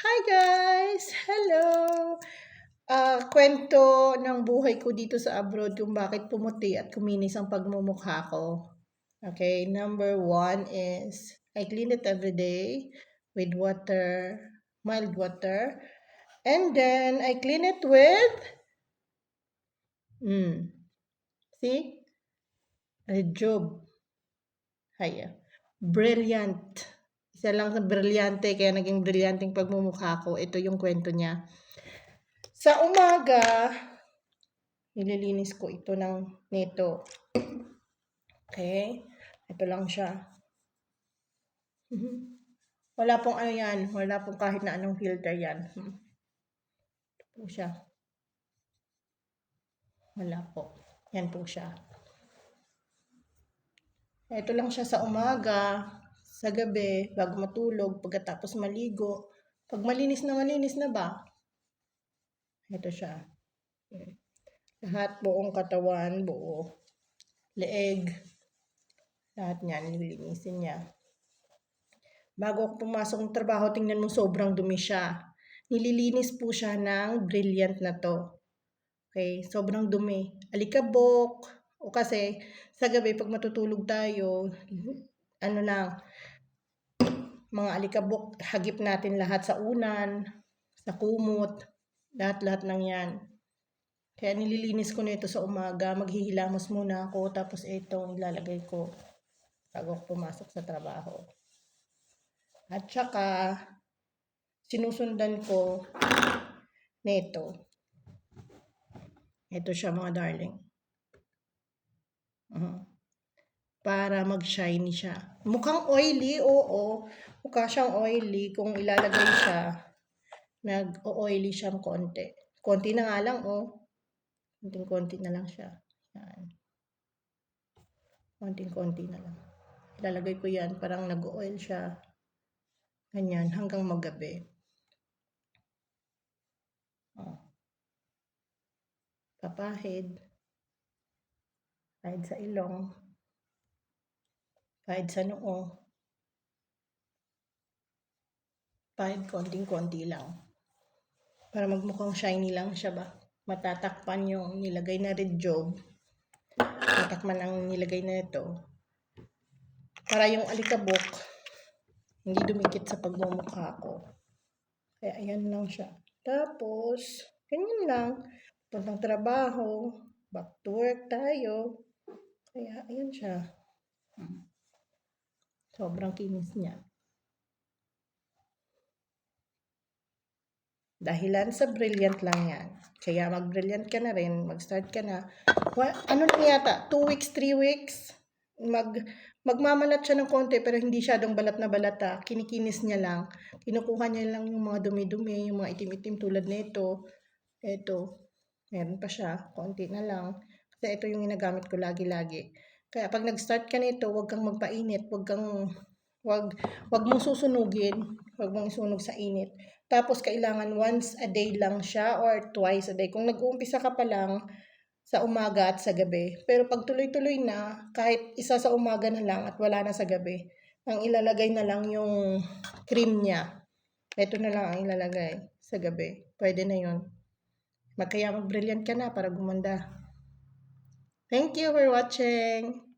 Hi guys! Hello! Kwento ng buhay ko dito sa abroad kung bakit pumuti at kuminis ang pagmumukha ko. Okay, number one is I clean it every day with water, mild water. And then I clean it with, see? Rejob. Haya. Brilliant. Isa lang sa brilyante, kaya naging brilyanteng pagmumukha ko. Ito yung kwento niya. Sa umaga, nililinis ko ito nito. Okay? Ito lang siya. Wala pong ano yan. Wala pong kahit na anong filter yan. Ito po siya. Wala po. Yan po siya. Ito lang siya sa umaga, sa gabi, bago matulog, pagkatapos maligo. Pag malinis na ba? Ito siya. Lahat buong katawan, buo. Leeg. Lahat niyan, nililinisin niya. Bago ako pumasok ng trabaho, tingnan mo sobrang dumi siya. Nililinis po siya ng Brilliant na to. Okay, sobrang dumi. Alikabok. O kasi, sa gabi, pag matutulog tayo, ano lang, mga alikabok, hagip natin lahat sa unan, sa kumot, lahat-lahat ng yan. Kaya nililinis ko nito sa umaga, maghihilamos muna ako, tapos itong ilalagay ko bago ako pumasok sa trabaho. At saka, sinusundan ko nito. Ito siya mga darling. Para mag-shiny siya. Mukhang oily, oo. Mukha siyang oily. Kung ilalagay siya, nag-oily siyang konti. Konti na nga lang, oh. Konting-konti na lang siya. Yan. Konting-konti na lang. Ilalagay ko yan, parang nag-oil siya. Ganyan, hanggang magabi. Oh. Papahid. Pahid sa ilong. Pahid sa noo. Pahid konting-konti lang. Para magmukhang shiny lang siya ba? Matatakpan yung nilagay na red job. Tatakman ang nilagay na ito. Para yung alikabok, hindi dumikit sa pagmumukha ko. Kaya ayan lang siya. Tapos, ganyan lang. Puntang trabaho, back to work tayo. Kaya ayan siya. Sobrang kinis niya. Dahilan sa Brilliant lang yan. Kaya mag-Brilliant ka na rin, mag-start ka na. Ano lang yata, 2 weeks, 3 weeks, magmamalat siya ng konti pero hindi siyadong balat na balata. Kinikinis niya lang. Kinukuha niya lang yung mga dumi-dumi, yung mga itim-itim tulad nito. Ito, meron pa siya, konti na lang. Kasi ito yung ginagamit ko lagi-lagi. Kaya pag nag-start ka nito, huwag kang magpainit, wag mong susunugin, wag mong isunog sa init. Tapos kailangan once a day lang siya or twice a day. Kung nag-uumpisa ka pa lang sa umaga at sa gabi. Pero pag tuloy-tuloy na, kahit isa sa umaga na lang at wala na sa gabi, ang ilalagay na lang yung cream niya. Ito na lang ang ilalagay sa gabi. Pwede na yun. Kaya mag-brilliant ka na para gumanda. Thank you for watching!